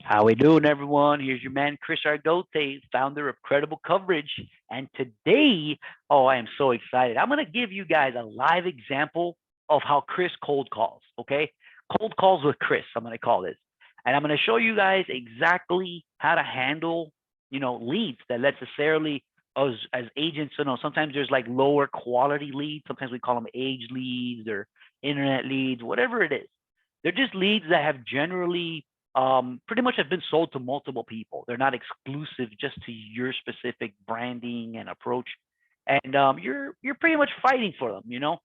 How we doing, everyone? Here's your man, Chris Argote, founder of Credible Coverage. And today, oh, I am so excited. I'm going to give you guys a live example of how Chris cold calls, okay? Cold calls with Chris, I'm going to call this. And I'm going to show you guys exactly how to handle, leads that necessarily as agents, sometimes there's like lower quality leads. Sometimes we call them age leads or internet leads, whatever it is. They're just leads that have generally pretty much have been sold to multiple people. They're not exclusive just to your specific branding and approach, and you're pretty much fighting for them.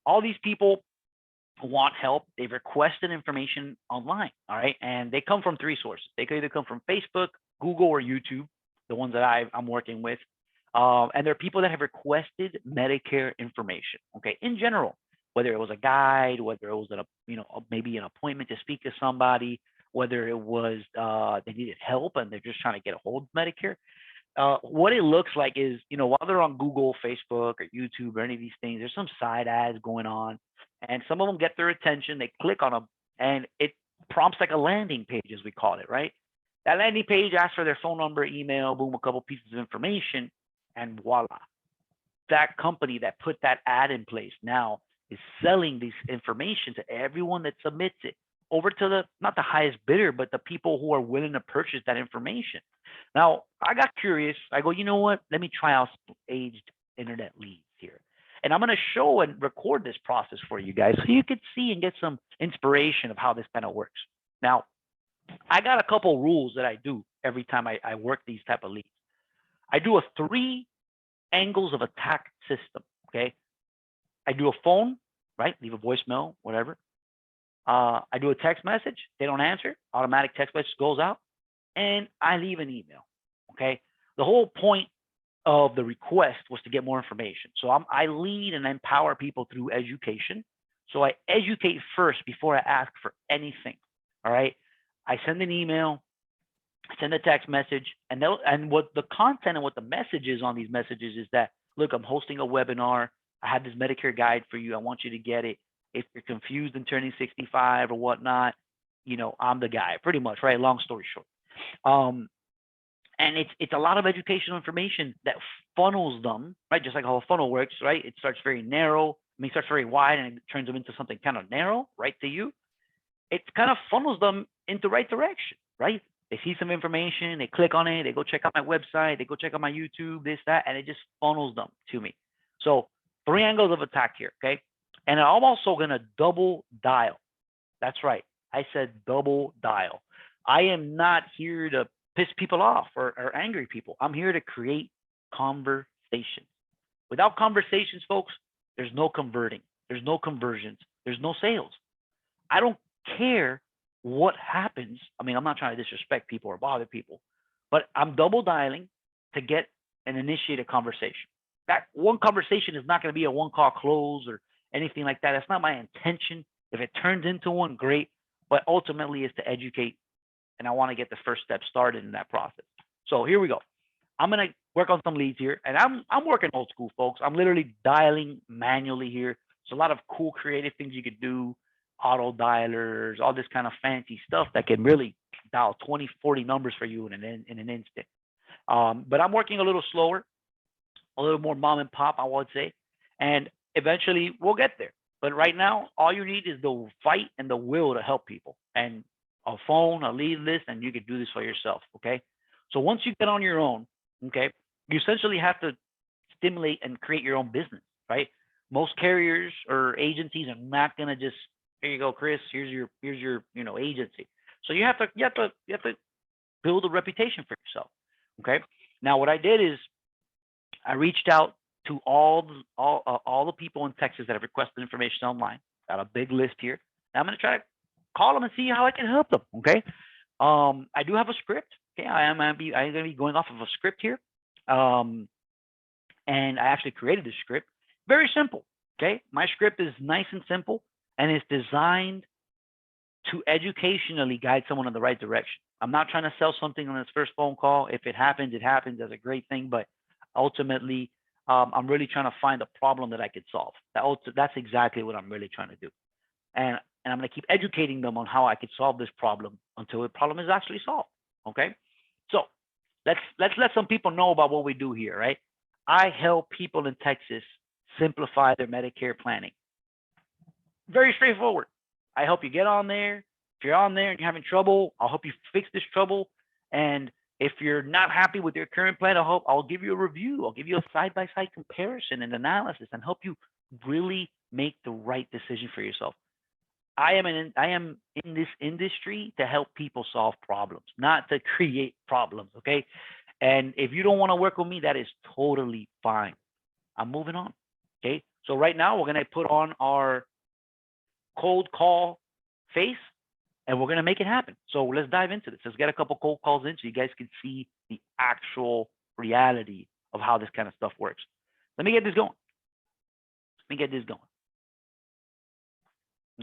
All these people want help. They've requested information online, all right, and they come from three sources. They could either come from Facebook, Google, or YouTube, the ones that I'm working with. And there are people that have requested Medicare information, okay, in general, whether it was a guide, whether it was maybe an appointment to speak to somebody, whether it was they needed help and they're just trying to get a hold of Medicare. What it looks like is, while they're on Google, Facebook, or YouTube, or any of these things, there's some side ads going on, and some of them get their attention. They click on them, and it prompts like a landing page, as we call it, right? That landing page asks for their phone number, email, boom, a couple pieces of information, and voila. That company that put that ad in place now is selling this information to everyone that submits it over to the not the highest bidder, but the people who are willing to purchase that information. Now, I got curious. I go, you know what? Let me try out aged internet leads here. And I'm going to show and record this process for you guys so you could see and get some inspiration of how this kind of works. Now, I got a couple rules that I do every time I work these type of leads. I do a 3 angles of attack system, okay? I do a phone, right? Leave a voicemail, whatever. I do a text message. They don't answer. Automatic text message goes out. And I leave an email, okay? The whole point of the request was to get more information. So I lead and empower people through education. So I educate first before I ask for anything, all right? I send an email, I send a text message, and what the content and what the message is on these messages is that, look, I'm hosting a webinar. I have this Medicare guide for you. I want you to get it. If you're confused in turning 65 or whatnot, I'm the guy, pretty much, right? Long story short. And it's a lot of educational information that funnels them, right? Just like how a funnel works, right? It starts very narrow, it starts very wide, and it turns them into something kind of narrow, right, to you. It kind of funnels them into the right direction, right? They see some information, they click on it, they go check out my website, they go check out my YouTube, this, that, and it just funnels them to me. So 3 angles of attack here, okay? And I'm also going to double dial. That's right. I said double dial. I am not here to piss people off or angry people. I'm here to create conversations. Without conversations, folks, there's no converting. There's no conversions. There's no sales. I don't care what happens. I mean, I'm not trying to disrespect people or bother people, but I'm double dialing to get and initiate a conversation. That one conversation is not going to be a one call close or anything like that. That's not my intention. If it turns into one, great. But ultimately, is to educate, and I want to get the first step started in that process. So here we go. I'm gonna work on some leads here, and I'm working old school, folks. I'm literally dialing manually here. There's a lot of cool, creative things you could do, auto dialers, all this kind of fancy stuff that can really dial 20, 40 numbers for you in an instant. But I'm working a little slower, a little more mom and pop, I would say, and eventually we'll get there. But right now, all you need is the fight and the will to help people, and a phone, a lead list, and you can do this for yourself. Okay. So once you get on your own, okay, you essentially have to stimulate and create your own business, right? Most carriers or agencies are not gonna just, here you go, Chris. Here's your agency. So you have to build a reputation for yourself. Okay. Now what I did is I reached out to all the people in Texas that have requested information online. Got a big list here. Now I'm gonna try to call them and see how I can help them. Okay. I do have a script. Okay. I'm gonna be going off of a script here. And I actually created this script. Very simple. Okay. My script is nice and simple, and it's designed to educationally guide someone in the right direction. I'm not trying to sell something on this first phone call. If it happens, it happens. That's a great thing. But ultimately, I'm really trying to find a problem that I could solve. That's exactly what I'm really trying to do. And and I'm going to keep educating them on how I could solve this problem until the problem is actually solved. Okay, so let's let some people know about what we do here, right? I help people in Texas simplify their Medicare planning. Very straightforward. I help you get on there. If you're on there and you're having trouble, I'll help you fix this trouble. And if you're not happy with your current plan, I'll give you a review. I'll give you a side-by-side comparison and analysis and help you really make the right decision for yourself. I am in this industry to help people solve problems, not to create problems. Okay. And if you don't want to work with me, that is totally fine. I'm moving on. Okay. So right now we're going to put on our cold call face and we're going to make it happen. So let's dive into this. Let's get a couple cold calls in so you guys can see the actual reality of how this kind of stuff works. Let me get this going.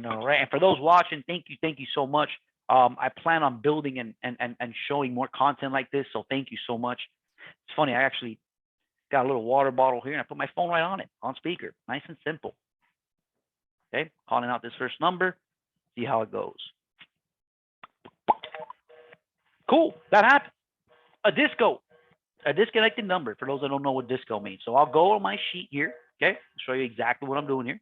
All right. And for those watching, thank you so much. I plan on building and showing more content like this. So thank you so much. It's funny. I actually got a little water bottle here and I put my phone right on it, on speaker. Nice and simple. Okay. Calling out this first number. See how it goes. Cool. That happened. A disconnected number, for those that don't know what disco means. So I'll go on my sheet here. Okay. I'll show you exactly what I'm doing here.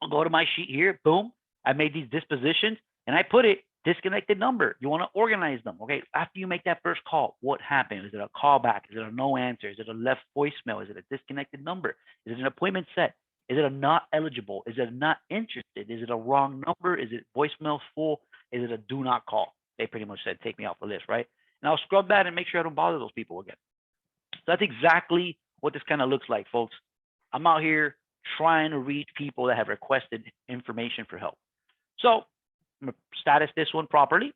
I'll go to my sheet here. Boom. I made these dispositions and I put it disconnected number. You want to organize them. Okay. After you make that first call, what happened? Is it a callback? Is it a no answer? Is it a left voicemail? Is it a disconnected number? Is it an appointment set? Is it a not eligible? Is it not interested? Is it a wrong number? Is it voicemail full? Is it a do not call? They pretty much said, take me off the list, right? And I'll scrub that and make sure I don't bother those people again. So that's exactly what this kind of looks like, folks. I'm out here trying to reach people that have requested information for help. So I'm going to status this one properly.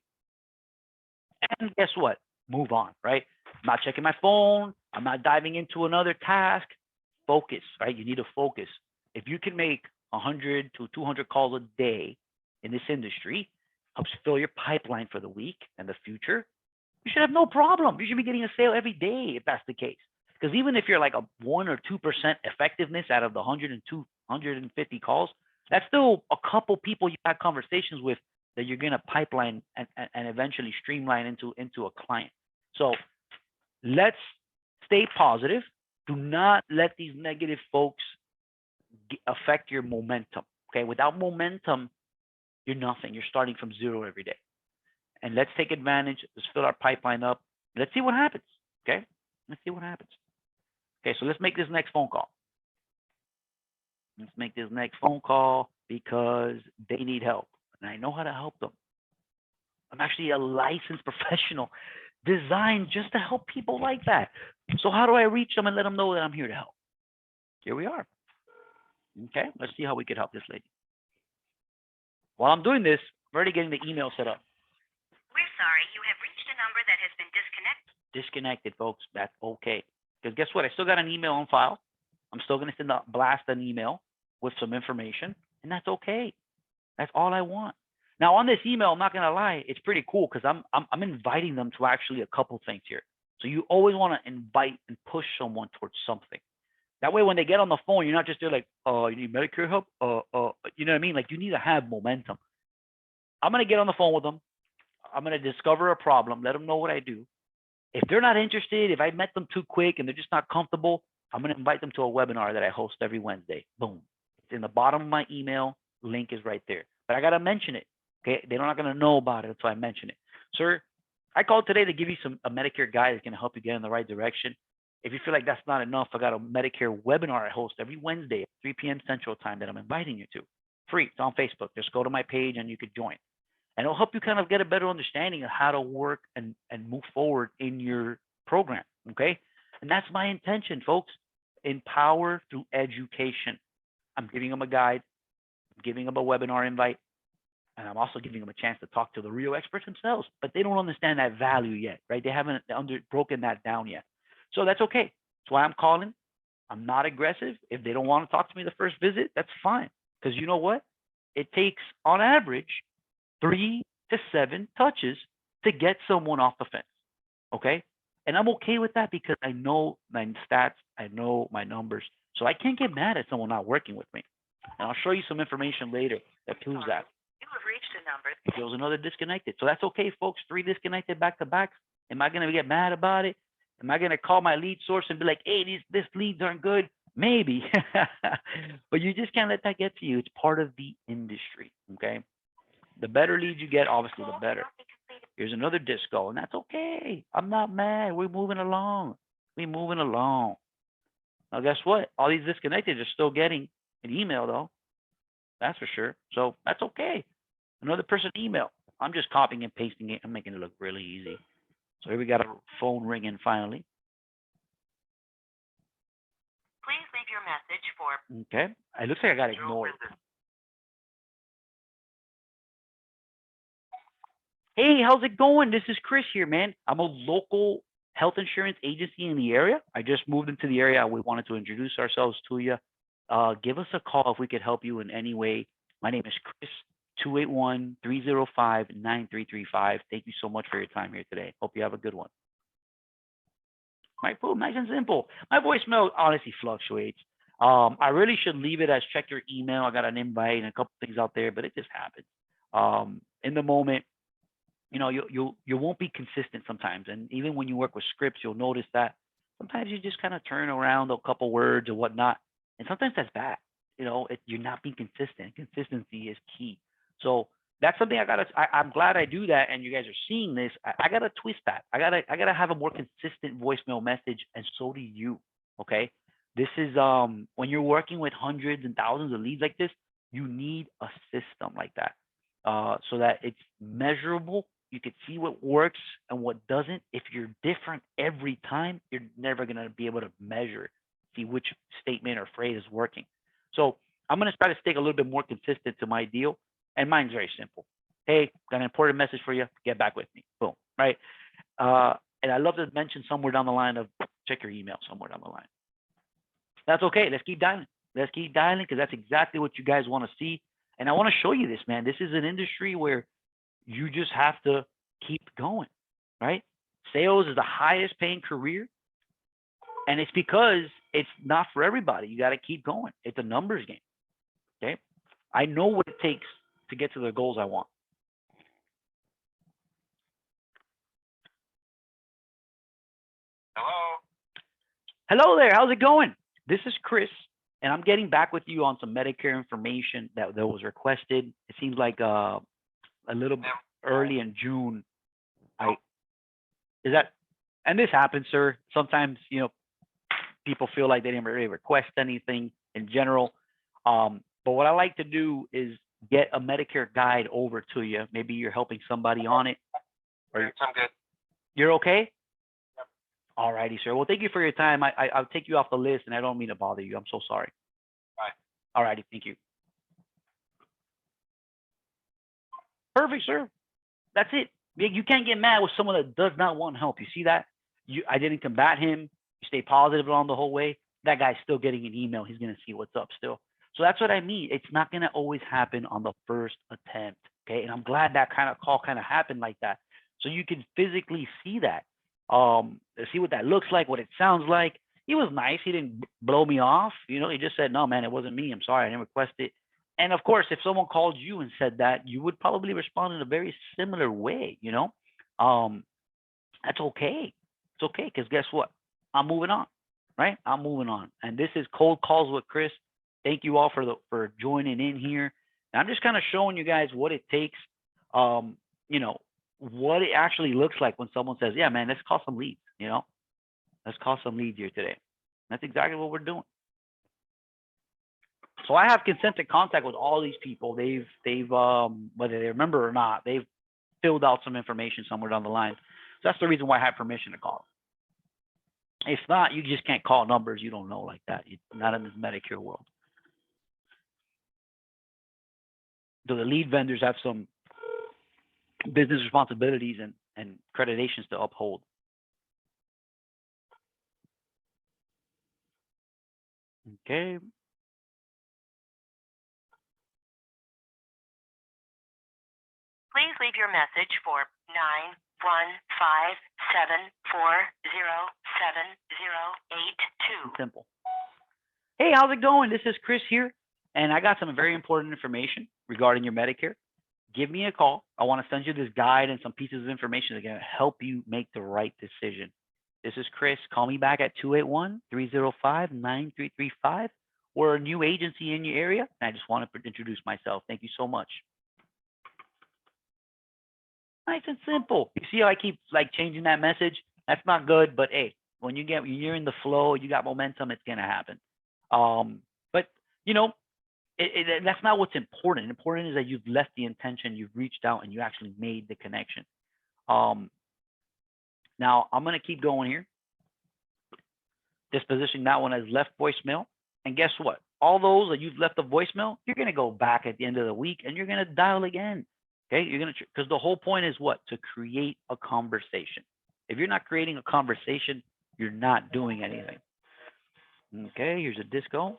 And guess what? Move on, right? I'm not checking my phone. I'm not diving into another task. Focus, right? You need to focus. If you can make 100 to 200 calls a day in this industry, helps fill your pipeline for the week and the future, you should have no problem. You should be getting a sale every day if that's the case. Because even if you're like a 1 or 2% effectiveness out of the 150 calls, that's still a couple people you had conversations with that you're going to pipeline and eventually streamline into a client. So let's stay positive. Do not let these negative folks affect your momentum. Okay. Without momentum, you're nothing. You're starting from zero every day. And let's take advantage. Let's fill our pipeline up. Let's see what happens. Okay. Let's see what happens. Okay. So let's make this next phone call. Let's make this next phone call because they need help. And I know how to help them. I'm actually a licensed professional designed just to help people like that. So how do I reach them and let them know that I'm here to help? Here we are. Okay, let's see how we could help this lady. While I'm doing this, I'm already getting the email set up. We're sorry, you have reached a number that has been disconnected. Disconnected, folks. That's okay. Because guess what? I still got an email on file. I'm still going to blast an email with some information, and that's okay. That's all I want. Now, on this email, I'm not going to lie, it's pretty cool because I'm inviting them to actually a couple things here. So you always want to invite and push someone towards something. That way, when they get on the phone, you're not just there like, oh, you need Medicare help? You know what I mean? Like, you need to have momentum. I'm going to get on the phone with them. I'm going to discover a problem, let them know what I do. If they're not interested, if I met them too quick and they're just not comfortable, I'm going to invite them to a webinar that I host every Wednesday. Boom. It's in the bottom of my email. Link is right there. But I got to mention it. Okay. They're not going to know about it until I mention it. Sir, I called today to give you a Medicare guide that's going to help you get in the right direction. If you feel like that's not enough, I got a Medicare webinar I host every Wednesday at 3 p.m. Central Time that I'm inviting you to. Free. It's on Facebook. Just go to my page and you could join. And it'll help you kind of get a better understanding of how to work and move forward in your program. Okay. And that's my intention, folks. Empower through education. I'm giving them a guide. I'm giving them a webinar invite. And I'm also giving them a chance to talk to the real experts themselves. But they don't understand that value yet, right? They haven't broken that down yet. So that's okay. That's why I'm calling. I'm not aggressive. If they don't want to talk to me the first visit, that's fine. Because you know what? It takes, on average, 3 to 7 touches to get someone off the fence. Okay? And I'm okay with that because I know my stats. I know my numbers. So I can't get mad at someone not working with me. And I'll show you some information later that proves that. You have reached a number. There was another disconnected. So that's okay, folks. 3 disconnected back to back. Am I going to get mad about it? Am I going to call my lead source and be like, hey, these leads aren't good? Maybe. But you just can't let that get to you. It's part of the industry, okay? The better leads you get, obviously, the better. Here's another disco, and that's okay. I'm not mad. We're moving along. We're moving along. Now, guess what? All these disconnected are still getting an email, though. That's for sure. So that's okay. Another person email. I'm just copying and pasting it. I'm making it look really easy. So here we got a phone ringing finally. Please leave your message for. Okay. It looks like I got ignored. Hey, how's it going? This is Chris here, man. I'm a local health insurance agency in the area. I just moved into the area. We wanted to introduce ourselves to you. Give us a call if we could help you in any way. My name is Chris, 281-305-9335. Thank you so much for your time here today. Hope you have a good one. My boom, nice and simple. My voicemail honestly fluctuates. I really should leave it as check your email. I got an invite and a couple things out there, but it just happens. In the moment, you know, you won't be consistent sometimes. And even when you work with scripts, you'll notice that sometimes you just kind of turn around a couple words or whatnot. And sometimes that's bad. You know, you're not being consistent. Consistency is key. So that's something I'm glad I do that, and you guys are seeing this. I gotta twist that. I gotta have a more consistent voicemail message, and so do you. Okay, this is when you're working with hundreds and thousands of leads like this, you need a system like that, so that it's measurable. You can see what works and what doesn't. If you're different every time, you're never gonna be able to measure, see which statement or phrase is working. So I'm gonna try to stay a little bit more consistent to my deal. And mine's very simple. Hey, got an important message for you. Get back with me. Boom. Right. And I love to mention somewhere down the line of check your email somewhere down the line. That's okay. Let's keep dialing. Let's keep dialing because that's exactly what you guys want to see. And I want to show you this, man. This is an industry where you just have to keep going, right? Sales is the highest paying career. And it's because it's not for everybody. You got to keep going. It's a numbers game. Okay. I know what it takes to get to the goals I want. Hello. Hello there. How's it going? This is Chris, and I'm getting back with you on some Medicare information that was requested. It seems like a little early in June. And this happens, sir. Sometimes, you know, people feel like they didn't really request anything in general. But what I like to do is get a Medicare guide over to you. Maybe you're helping somebody on it. I'm good. You're okay? Yep. All righty, sir. Well, thank you for your time. I'll take you off the list, and I don't mean to bother you. I'm so sorry. Bye. All righty. Thank you. Perfect, sir. That's it. You can't get mad with someone that does not want help. You see that? I didn't combat him. You stay positive along the whole way. That guy's still getting an email. He's going to see what's up still. So that's what I mean. It's not going to always happen on the first attempt. Okay. And I'm glad that kind of call kind of happened like that. So you can physically see that. See what that looks like, what it sounds like. He was nice. He didn't blow me off. You know, he just said, no, man, it wasn't me. I'm sorry. I didn't request it. And of course, if someone called you and said that, you would probably respond in a very similar way, you know? That's okay. It's okay. Because guess what? I'm moving on, right? I'm moving on. And this is Cold Calls with Chris. Thank you all for joining in here. And I'm just kind of showing you guys what it takes, you know, what it actually looks like when someone says, yeah, man, let's call some leads, you know? Let's call some leads here today. That's exactly what we're doing. So I have consented contact with all these people. They've whether they remember or not, they've filled out some information somewhere down the line. So that's the reason why I have permission to call. If not, you just can't call numbers you don't know like that. Not in this Medicare world. So the lead vendors have some business responsibilities and accreditations to uphold. Okay. Please leave your message for 915740708. Simple. Hey, how's it going? This is Chris here, and I got some very important information. regarding your Medicare, give me a call. I want to send you this guide and some pieces of information that are going to help you make the right decision. This is Chris. Call me back at 281-305-9335. We're a new agency in your area, and I just want to introduce myself. Thank you so much. Nice and simple. You see how I keep like changing that message? That's not good, but hey, when you're in the flow, you got momentum, it's gonna happen. But you know, that's not what's important. Important is that you've left the intention, you've reached out, and you actually made the connection. Now I'm gonna keep going here. Dispositioning that one as left voicemail, and guess what? All those that you've left a voicemail, you're gonna go back at the end of the week and you're gonna dial again. Okay, you're gonna, because the whole point is what? To create a conversation. If you're not creating a conversation, you're not doing anything. Okay, here's a disco.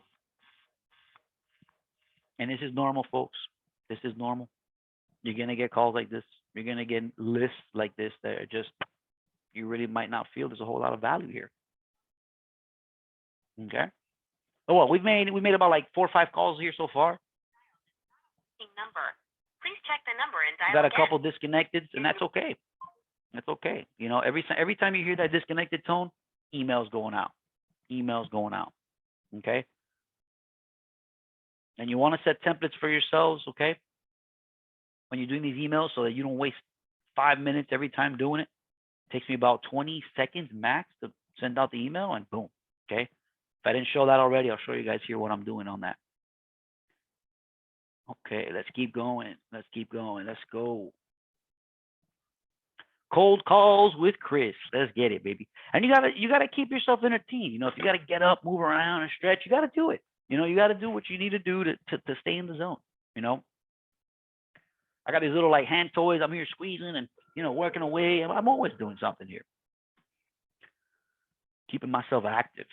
And this is normal, folks. This is normal. You're gonna get calls like this. You're gonna get lists like this that are just, you really might not feel there's a whole lot of value here. Okay. Oh well, we made about like 4 or 5 calls here so far. Number. Please check the number and dial Got a again. couple disconnected, and that's okay. That's okay. You know, every time you hear that disconnected tone, emails going out. Emails going out. Okay. And you want to set templates for yourselves, okay? When you're doing these emails, so that you don't waste 5 minutes every time doing it. It takes me about 20 seconds max to send out the email, and boom. Okay. If I didn't show that already, I'll show you guys here what I'm doing on that. Okay, let's keep going. Let's keep going. Let's go. Cold calls with Chris. Let's get it, baby. And you gotta keep yourself entertained. You know, if you gotta get up, move around, and stretch, you gotta do it. You know, you gotta do what you need to do to stay in the zone. You know, I got these little like hand toys. I'm here squeezing and working away. I'm always doing something here, keeping myself active.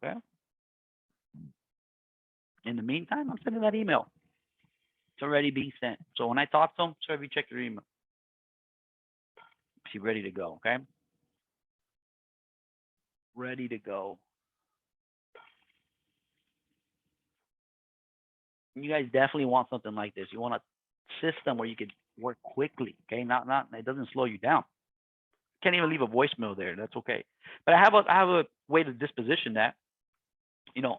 Okay. In the meantime, I'm sending that email. It's already being sent. So when I talk to them, so if you check your email, she's ready to go. Okay. Ready to go. You guys definitely want something like this. You want a system where you could work quickly. Okay. Not it doesn't slow you down. Can't even leave a voicemail there. That's okay. But I have a way to disposition that.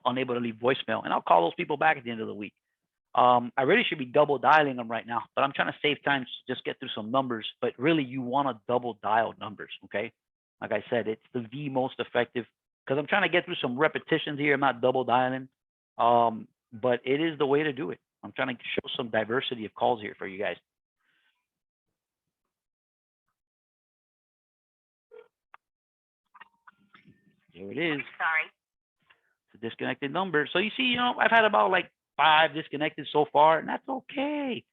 Unable to leave voicemail, and I'll call those people back at the end of the week. I really should be double dialing them right now, but I'm trying to save time to just get through some numbers. But really, you want to double dial numbers, okay? Like I said, it's the most effective because I'm trying to get through some repetitions here. I'm not double dialing, but it is the way to do it. I'm trying to show some diversity of calls here for you guys. Here it is. Sorry. It's a disconnected number. So you see, I've had about like 5 disconnected so far, and that's okay.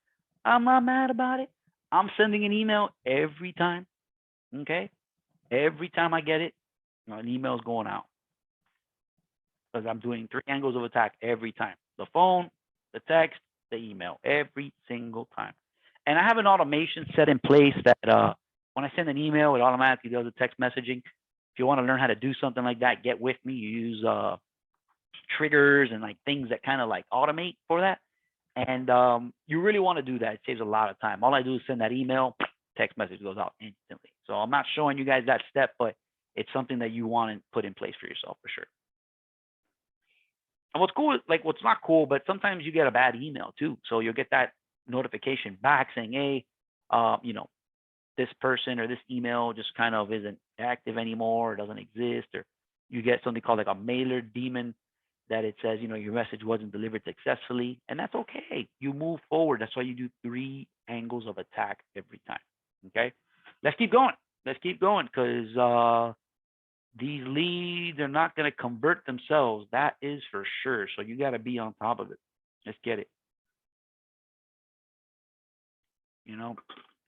I'm not mad about it. I'm sending an email every time. Okay? Every time I get it, an email is going out. Because I'm doing 3 angles of attack every time. The phone, the text, the email, every single time. And I have an automation set in place that when I send an email, it automatically does the text messaging. If you want to learn how to do something like that, get with me. You use triggers and like things that kind of like automate for that. And you really want to do that. It saves a lot of time. All I do is send that email, text message goes out instantly. So I'm not showing you guys that step, but it's something that you want to put in place for yourself for sure. And what's cool, like what's not cool, but sometimes you get a bad email too. So you'll get that notification back saying, hey, this person or this email just kind of isn't active anymore, or doesn't exist, or you get something called like a mailer demon that it says, your message wasn't delivered successfully, and that's okay. You move forward. That's why you do 3 angles of attack every time. Okay, let's keep going. Let's keep going because these leads are not going to convert themselves. That is for sure. So you got to be on top of it. Let's get it.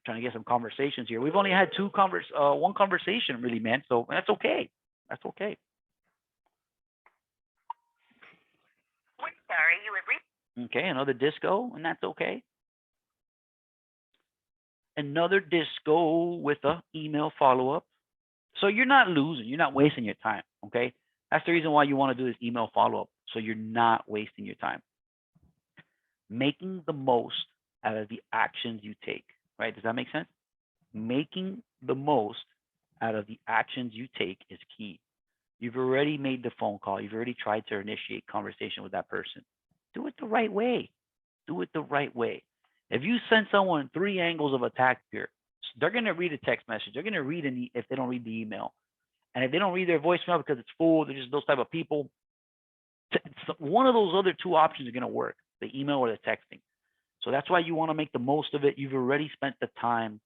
Trying to get some conversations here. We've only had 1 conversation really, man. So that's okay. That's okay. We're sorry, you have reached. Okay, another disco, and that's okay. another disco with a email follow-up. So you're not losing, you're not wasting your time. Okay. That's the reason why you want to do this email follow-up. So you're not wasting your time. Making the most out of the actions you take. Right? Does that make sense? Making the most out of the actions you take is key. You've already made the phone call. You've already tried to initiate conversation with that person. Do it the right way. Do it the right way. If you send someone three angles of attack here, they're going to read a text message. They're going to read if they don't read the email. And if they don't read their voicemail because it's full, they're just those type of people. One of those other two options are going to work, the email or the texting. So that's why you want to make the most of it. You've already spent the time.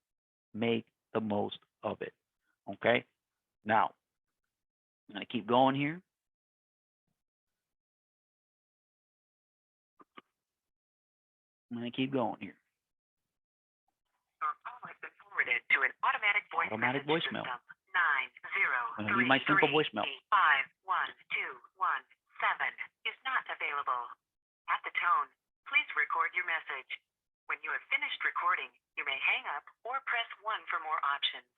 Make the most of it. Okay? Now, I'm going to keep going here. I'm going to keep going here. Your call has been forwarded to an automatic voice voicemail. System. 9 0 I'm going to leave my simple voicemail. 5 1 2 1 7 is not available. At the tone, please record your message. When you have finished recording, you may hang up or press 1 for more options.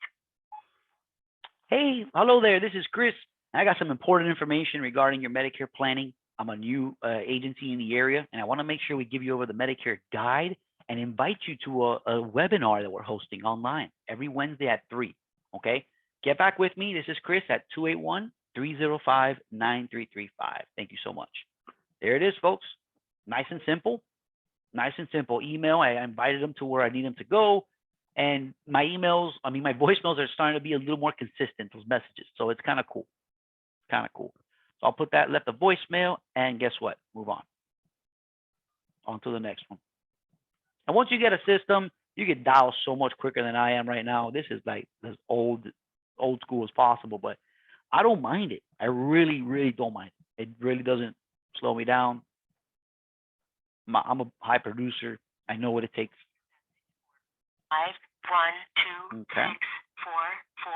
Hey, hello there. This is Chris. I got some important information regarding your Medicare planning. I'm a new agency in the area, and I want to make sure we give you over the Medicare guide and invite you to a webinar that we're hosting online every Wednesday at 3. Okay? Get back with me. This is Chris at 281-305-9335. Thank you so much. There it is, folks. Nice and simple. Nice and simple. Email. I invited them to where I need them to go. And my my voicemails are starting to be a little more consistent, those messages. So it's kind of cool. Kind of cool. So I'll put that, left a voicemail, and guess what? Move on. On to the next one. And once you get a system, you can dial so much quicker than I am right now. This is like as old school as possible, but I don't mind it. I really, really don't mind it. It really doesn't slow me down. I'm a high producer. I know what it takes. 5 1 2 Okay. 6 4 4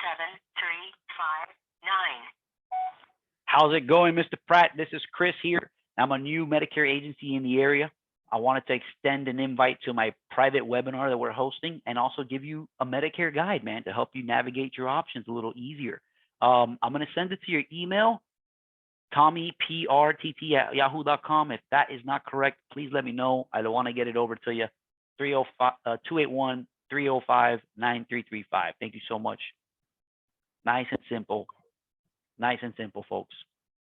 7 3 5 9. How's it going, Mr. Pratt? This is Chris here. I'm a new Medicare agency in the area. I wanted to extend an invite to my private webinar that we're hosting and also give you a Medicare guide, man, to help you navigate your options a little easier. I'm going to send it to your email, TommyPRTT@yahoo.com. If that is not correct, please let me know. I don't want to get it over to you. 281-305-9335. Thank you so much. Nice and simple. Nice and simple, folks.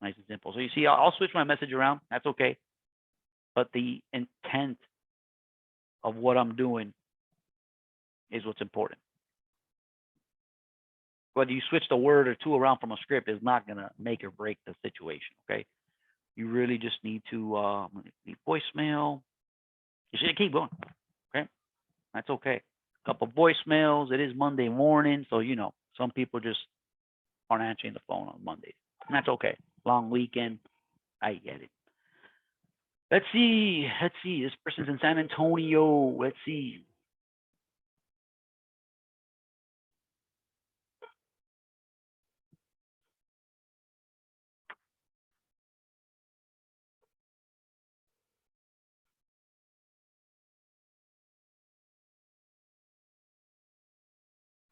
Nice and simple. So you see, I'll switch my message around. That's okay. But the intent of what I'm doing is what's important. Whether you switch the word or two around from a script is not going to make or break the situation, okay? You really just need to leave voicemail. You should keep going, okay? That's okay. A couple voicemails. It is Monday morning, so, you know, some people just aren't answering the phone on Mondays. And that's okay. Long weekend. I get it. Let's see. This person's in San Antonio. Let's see.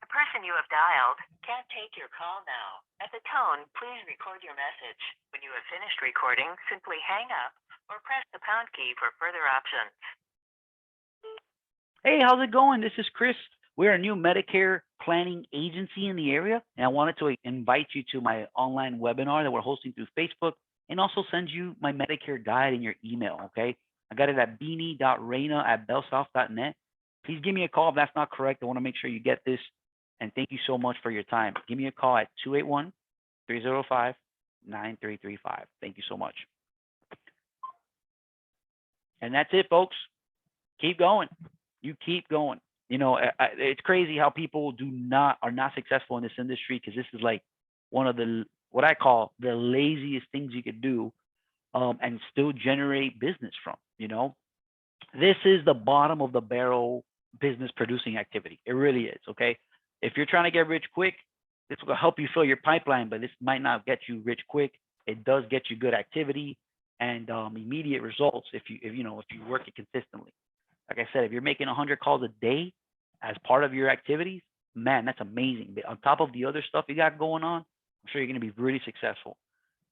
The person you have dialed can't take your call now. At the tone, please record your message. When you have finished recording, simply hang up or press the pound key for further options. Hey, how's it going? This is Chris. We're a new Medicare planning agency in the area, and I wanted to invite you to my online webinar that we're hosting through Facebook and also send you my Medicare guide in your email, okay? I got it at beanie.reina@bellsouth.net. Please give me a call if that's not correct. I want to make sure you get this, and thank you so much for your time. Give me a call at 281-305-9335. Thank you so much. And that's it, folks. Keep going. You keep going. You know, it's crazy how people are not successful in this industry, because this is like one of what I call the laziest things you could do, and still generate business from. You know, this is the bottom of the barrel business producing activity. It really is. Okay, if you're trying to get rich quick, this will help you fill your pipeline, but this might not get you rich quick. It does get you good activity and immediate results if you work it consistently. Like I said, if you're making 100 calls a day, as part of your activities, man, that's amazing. But on top of the other stuff you got going on, I'm sure you're going to be really successful.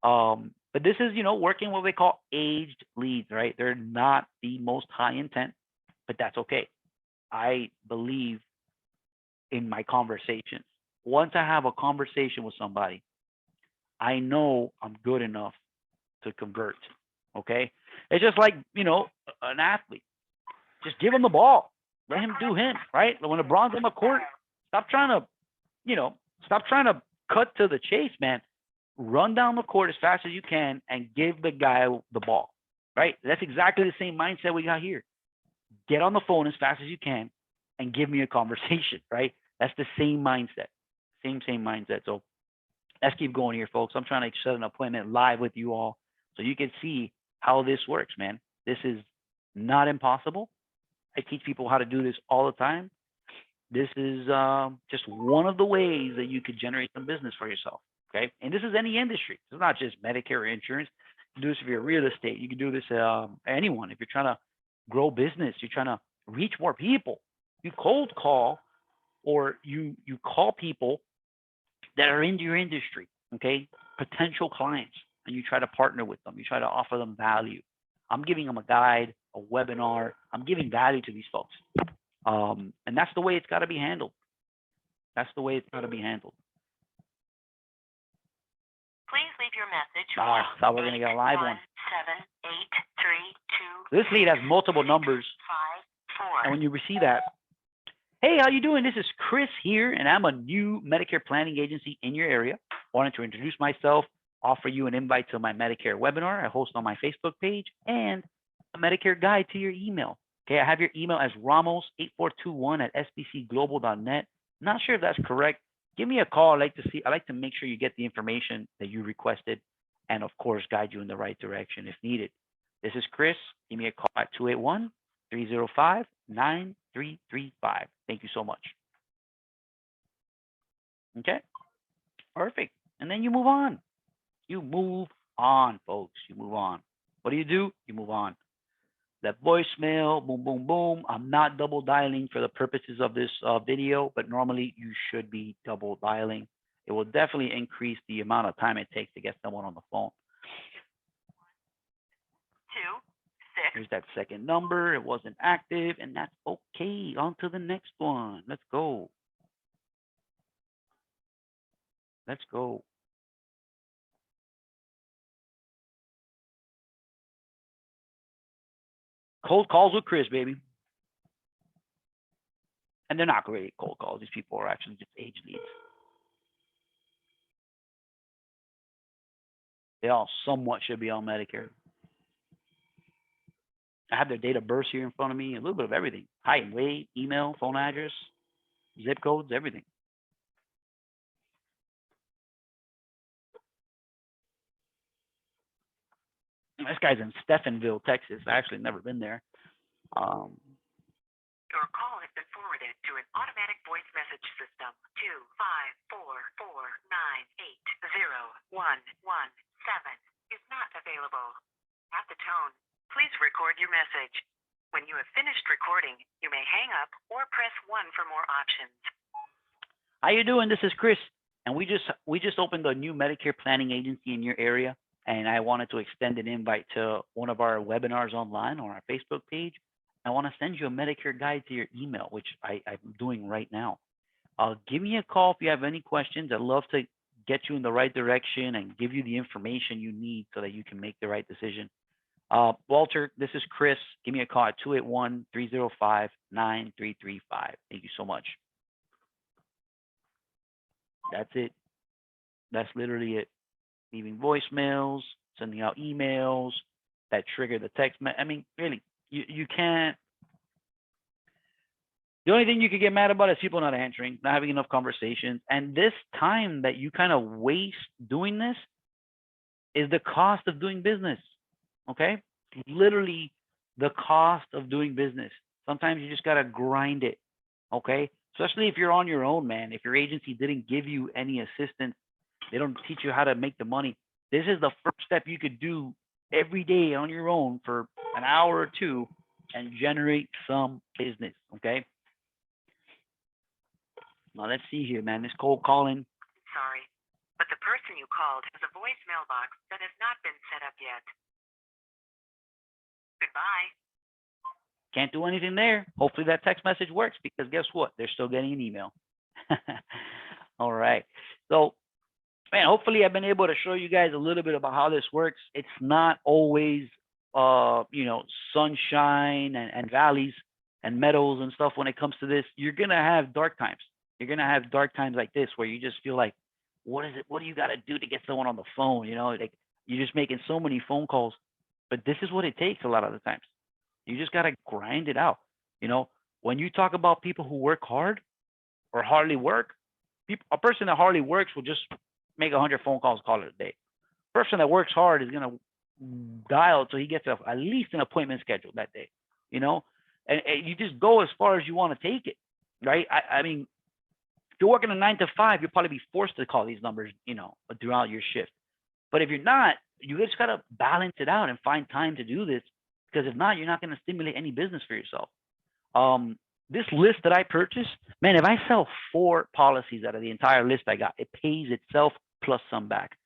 But this is, working what they call aged leads, right? They're not the most high intent, but that's okay. I believe in my conversations. Once I have a conversation with somebody, I know I'm good enough to convert. Okay. It's just like, an athlete. Just give him the ball. Let him do him, right? When LeBron's on the court, stop trying to, stop trying to cut to the chase, man. Run down the court as fast as you can and give the guy the ball, right? That's exactly the same mindset we got here. Get on the phone as fast as you can and give me a conversation, right? That's the same mindset. Same mindset. So let's keep going here, folks. I'm trying to set an appointment live with you all so you can see how this works, man. This is not impossible. I teach people how to do this all the time. This is just one of the ways that you could generate some business for yourself. Okay. And this is any industry. It's not just Medicare or insurance. You can do this if you're real estate. You can do this anyone. If you're trying to grow business, you're trying to reach more people. You cold call or you call people that are in your industry, okay, potential clients, and you try to partner with them. You try to offer them value. I'm giving them a guide, a webinar. I'm giving value to these folks. And that's the way it's got to be handled. That's the way it's got to be handled. Please leave your message. Thought we were going to get a live one. 78322. This lead has multiple numbers. 54. And when you receive that, hey, how you doing? This is Chris here, and I'm a new Medicare planning agency in your area. Wanted to introduce myself, offer you an invite to my Medicare webinar I host on my Facebook page, and a Medicare guide to your email. Okay, I have your email as ramos8421@sbcglobal.net. Not sure if that's correct. Give me a call. I like to make sure you get the information that you requested, and of course, guide you in the right direction if needed. This is Chris. Give me a call at 281-305-9335. Thank you so much. Okay, perfect. And then you move on. You move on, folks. You move on. What do? You move on. That voicemail, boom, boom, boom. I'm not double dialing for the purposes of this video, but normally you should be double dialing. It will definitely increase the amount of time it takes to get someone on the phone. 2, 6. Here's that second number. It wasn't active, and that's okay. On to the next one. Let's go. Let's go. Cold calls with Chris, baby. And they're not great cold calls. These people are actually just age leads. They all somewhat should be on Medicare. I have their date of birth here in front of me, a little bit of everything. Height and weight, email, phone address, zip codes, everything. This guy's in Stephenville, Texas. I actually never been there. Your call has been forwarded to an automatic voice message system. 25449801117 is not available. At the tone, please record your message. When you have finished recording, you may hang up or press 1 for more options. How you doing? This is Chris, and we just opened a new Medicare planning agency in your area, and I wanted to extend an invite to one of our webinars online on our Facebook page. I want to send you a Medicare guide to your email, which I'm doing right now. Give me a call if you have any questions. I'd love to get you in the right direction and give you the information you need so that you can make the right decision. Walter, this is Chris. Give me a call at 281-305-9335. Thank you so much. That's it. That's literally it. Leaving voicemails, sending out emails that trigger the text. I mean, really, you can't. The only thing you could get mad about is people not answering, not having enough conversations. And this time that you kind of waste doing this is the cost of doing business. Okay? Literally the cost of doing business. Sometimes you just got to grind it. Okay? Especially if you're on your own, man. If your agency didn't give you any assistance, they don't teach you how to make the money. This is the first step you could do every day on your own for an hour or two and generate some business. Okay? Now let's see here, man. This cold calling. Sorry, but the person you called has a voicemail box that has not been set up yet. Goodbye. Can't do anything there. Hopefully that text message works because guess what? They're still getting an email. All right. So, man, hopefully I've been able to show you guys a little bit about how this works. It's not always, sunshine and valleys and meadows and stuff when it comes to this. You're going to have dark times. You're going to have dark times like this where you just feel like, what is it? What do you got to do to get someone on the phone? Like you're just making so many phone calls. But this is what it takes a lot of the times. You just got to grind it out. When you talk about people who work hard or hardly work, a person that hardly works will just make 100 phone calls, call it a day. A person that works hard is going to dial till he gets at least an appointment scheduled that day, and you just go as far as you want to take it, right? I mean, if you're working a 9 to 5, you'll probably be forced to call these numbers, throughout your shift. But if you're not, you just got to balance it out and find time to do this, because if not, you're not going to stimulate any business for yourself. This list that I purchased, man, if I sell 4 policies out of the entire list I got, it pays itself plus some back.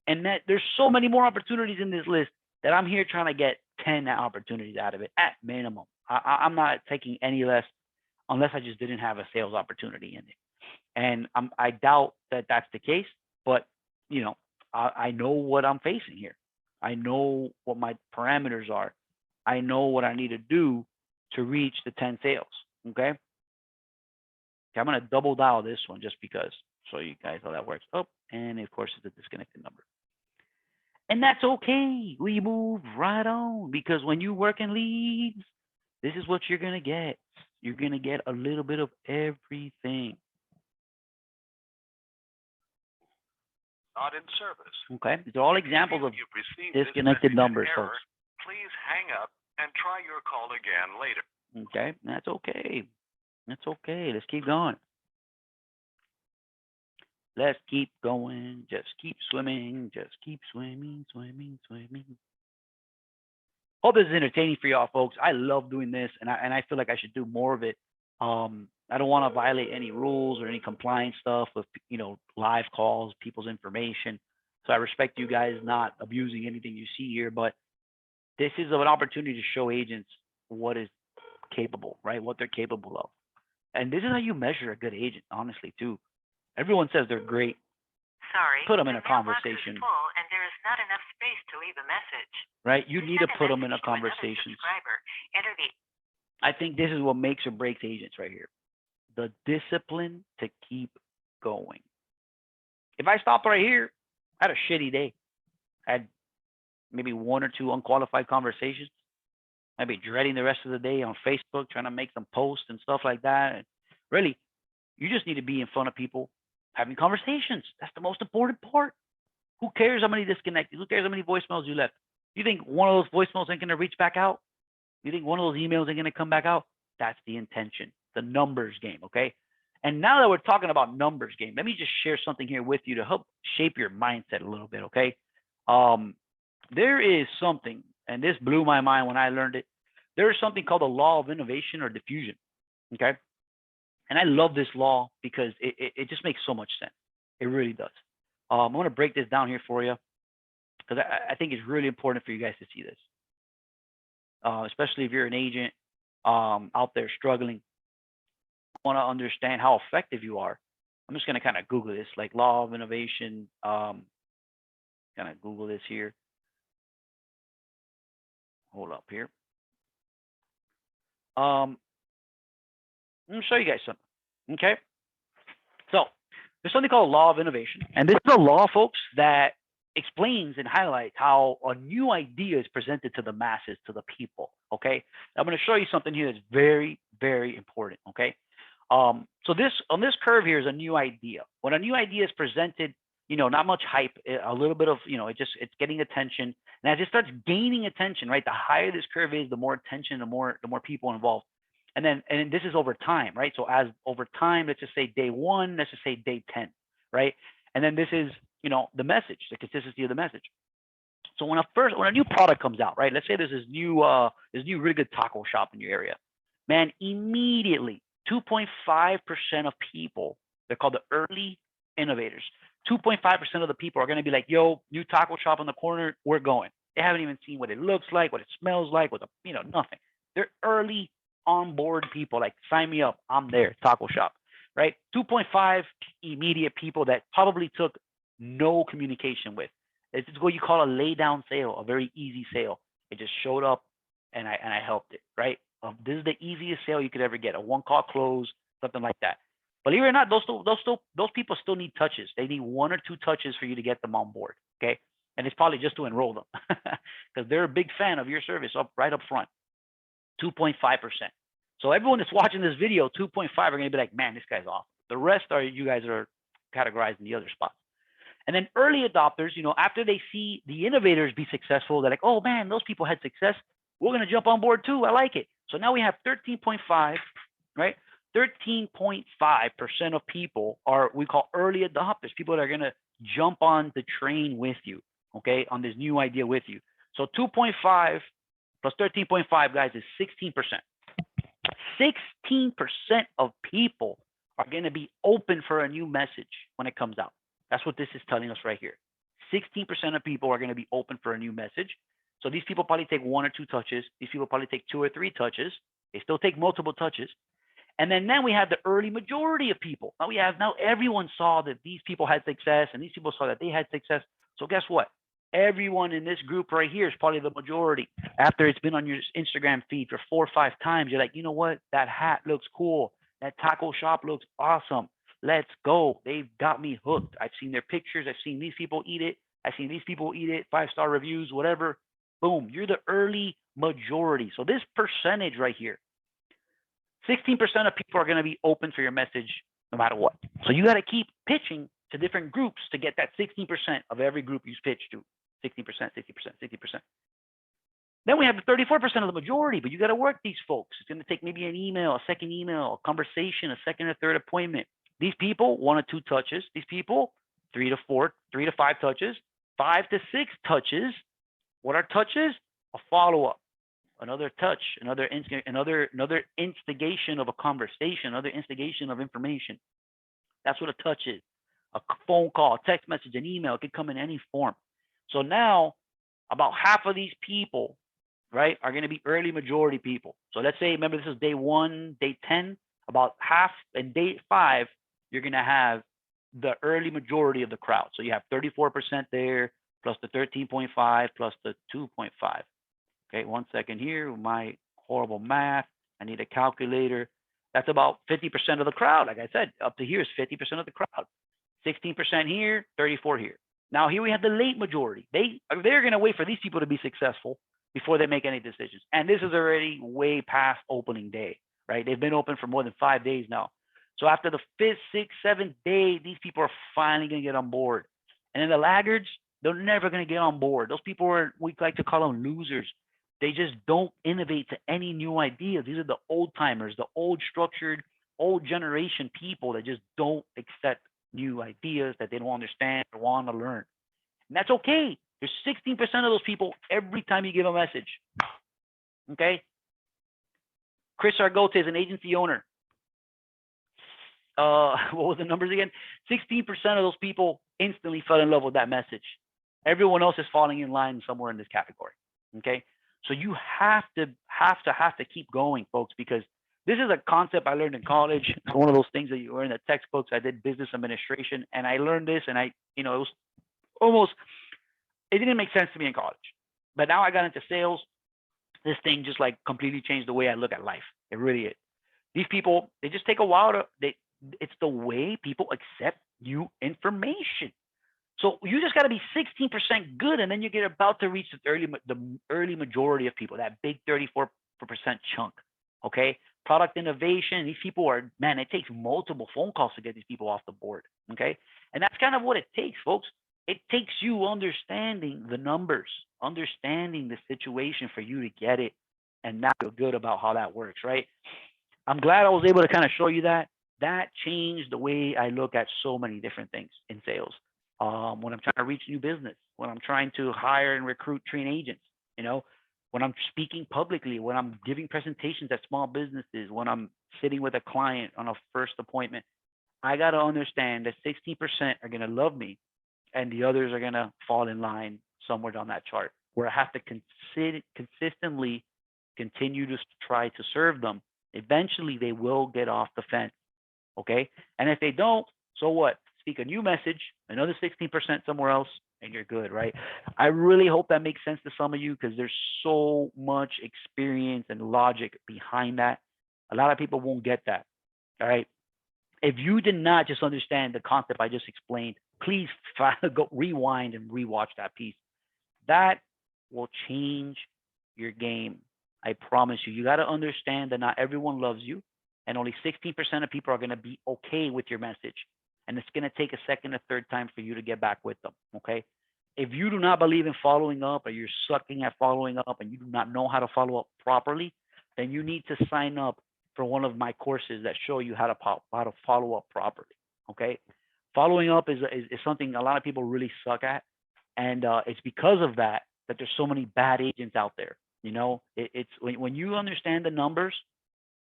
And that there's so many more opportunities in this list that I'm here trying to get 10 opportunities out of it at minimum. I'm not taking any less unless I just didn't have a sales opportunity in it. And I doubt that that's the case, but I know what I'm facing here. I know what my parameters are. I know what I need to do to reach the 10 sales. Okay. I'm going to double dial this one just because, show you guys how that works. Oh, and of course it's a disconnected number. And that's okay. We move right on, because when you work in leads, this is what you're going to get. You're going to get a little bit of everything. Not in service. Okay. These are all examples of You've received disconnected this numbers, error, folks. Please hang up and try your call again later. Okay. That's okay. That's okay. Let's keep going. Let's keep going. Just keep swimming. Just keep swimming, swimming, swimming. Hope this is entertaining for y'all, folks. I love doing this, and I feel like I should do more of it. I don't want to violate any rules or any compliance stuff with live calls, people's information. So I respect you guys not abusing anything you see here, but this is an opportunity to show agents what is capable, right? What they're capable of. And this is how you measure a good agent, honestly, too. Everyone says they're great. Sorry. Put them in the a mailbox conversation. Is full and there is not enough space to leave a message. Right? You need to Send put them in a message to another conversation. subscriber. Enter the I think this is what makes or breaks agents right here. The discipline to keep going. If I stopped right here, I had a shitty day. I had maybe 1 or 2 unqualified conversations. I'd be dreading the rest of the day on Facebook, trying to make some posts and stuff like that. And really, you just need to be in front of people, having conversations. That's the most important part. Who cares how many disconnected? Who cares how many voicemails you left? You think one of those voicemails ain't going to reach back out? You think one of those emails ain't going to come back out? That's the intention, the numbers game, okay? And now that we're talking about numbers game, let me just share something here with you to help shape your mindset a little bit, okay? There is something, and this blew my mind when I learned it. There is something called the Law of Innovation or Diffusion, okay? And I love this law because it just makes so much sense. It really does. I'm going to break this down here for you because I think it's really important for you guys to see this, especially if you're an agent out there struggling. Want to understand how effective you are. I'm just going to kind of Google this, like Law of Innovation. Kind of Google this here. Hold up here. Let me show you guys something. Okay. So there's something called Law of Innovation. And this is a law, folks, that explains and highlights how a new idea is presented to the masses, to the people. Okay. I'm going to show you something here that's very, very important. Okay. So this on this curve here is a new idea. When a new idea is presented, not much hype, a little bit of, it's getting attention. And as it starts gaining attention, right, the higher this curve is, the more attention, the more people involved. And this is over time, right? So as over time, let's just say day 1, let's just say day 10, right? And then this is, the message, the consistency of the message. So when a new product comes out, right? Let's say there's this new really good taco shop in your area. Man, immediately 2.5% of people, they're called the early innovators. 2.5% of the people are going to be like, yo, new taco shop on the corner, we're going. They haven't even seen what it looks like, what it smells like, nothing. They're early on board people, like, sign me up, I'm there, taco shop, right? 2.5 immediate people that probably took no communication with. It's what you call a lay down sale, a very easy sale. It just showed up and I helped it, right? This is the easiest sale you could ever get, a one call close, something like that. Believe it or not, those people still need touches. They need one or two touches for you to get them on board, okay? And it's probably just to enroll them because they're a big fan of your service right up front. 2.5%. So everyone that's watching this video, 2.5 are going to be like, man, this guy's awesome. The rest are you guys are categorized in the other spots. And then early adopters, after they see the innovators be successful, they're like, oh man, those people had success. We're going to jump on board too. I like it. So now we have 13.5, right? 13.5% of people are we call early adopters, people that are going to jump on the train with you, okay, on this new idea with you. So 2.5 plus 13.5, guys, is 16%. 16% of people are going to be open for a new message when it comes out. That's what this is telling us right here. 16% of people are going to be open for a new message. So these people probably take one or two touches. These people probably take two or three touches. They still take multiple touches. And then we have the early majority of people. Now everyone saw that these people had success and these people saw that they had success. So guess what? Everyone in this group right here is probably the majority. After it's been on your Instagram feed for 4 or 5 times, you're like, you know what? That hat looks cool. That taco shop looks awesome. Let's go. They've got me hooked. I've seen their pictures. I've seen these people eat it. I've seen these people eat it, 5-star reviews, whatever. Boom. You're the early majority. So this percentage right here, 16% of people are going to be open for your message no matter what. So you got to keep pitching to different groups to get that 16% of every group you pitch to. 60%, 60%, 60%. Then we have the 34% of the majority, but you got to work these folks. It's going to take maybe an email, a second email, a conversation, a second or third appointment. These people, 1 or 2 touches. These people, 3 to 5 touches, 5 to 6 touches. What are touches? A follow-up, another touch, another instigation of a conversation, another instigation of information. That's what a touch is. A phone call, a text message, an email. It could come in any form. So now about half of these people, right, are going to be early majority people. So let's say, remember, this is day 1, day 10, about half, and day 5, you're going to have the early majority of the crowd. So you have 34% there, plus the 13.5, plus the 2.5. Okay, 1 second here with my horrible math. I need a calculator. That's about 50% of the crowd. Like I said, up to here is 50% of the crowd. 16% here, 34 here. Now here we have the late majority. They're going to wait for these people to be successful before they make any decisions. And this is already way past opening day, right? They've been open for more than 5 days now. So after the 5th, 6th, 7th day, these people are finally going to get on board. And then the laggards, they're never going to get on board. Those people are, we like to call them losers. They just don't innovate to any new ideas. These are the old timers, the old structured, old generation people that just don't accept new ideas that they don't understand or want to learn. And that's okay. There's 16% of those people every time you give a message. Okay? Chris Argote is an agency owner. What was the numbers again? 16% of those people instantly fell in love with that message. Everyone else is falling in line somewhere in this category. Okay? So you have to keep going, folks, because this is a concept I learned in college. It's one of those things that you learn in the textbooks. I did business administration, and I learned this, and it was almost, it didn't make sense to me in college. But now I got into sales. This thing just like completely changed the way I look at life. It really is. These people, they just take a while it's the way people accept new information. So you just got to be 16% good, and then you get about to reach the early majority of people, that big 34% chunk. Okay, product innovation. These people are, man, it takes multiple phone calls to get these people off the board. Okay, and that's kind of what it takes, folks. It takes you understanding the numbers, understanding the situation for you to get it, and not feel good about how that works, right? I'm glad I was able to kind of show you that. That changed the way I look at so many different things in sales. When I'm trying to reach new business, when I'm trying to hire and recruit, train agents, when I'm speaking publicly, when I'm giving presentations at small businesses, when I'm sitting with a client on a first appointment, I got to understand that 60% are going to love me and the others are going to fall in line somewhere down that chart where I have to consistently continue to try to serve them. Eventually, they will get off the fence. Okay. And if they don't, so what? Speak a new message, another 16% somewhere else, and you're good, right? I really hope that makes sense to some of you because there's so much experience and logic behind that. A lot of people won't get that. All right. If you did not just understand the concept I just explained, please go rewind and rewatch that piece. That will change your game. I promise you. You got to understand that not everyone loves you, and only 16% of people are going to be okay with your message. And it's going to take a second or third time for you to get back with them. Okay. If you do not believe in following up, or you're sucking at following up, and you do not know how to follow up properly, then you need to sign up for one of my courses that show you how to follow up properly. Okay. Following up is something a lot of people really suck at, and it's because of that there's so many bad agents out there. You know, it's when you understand the numbers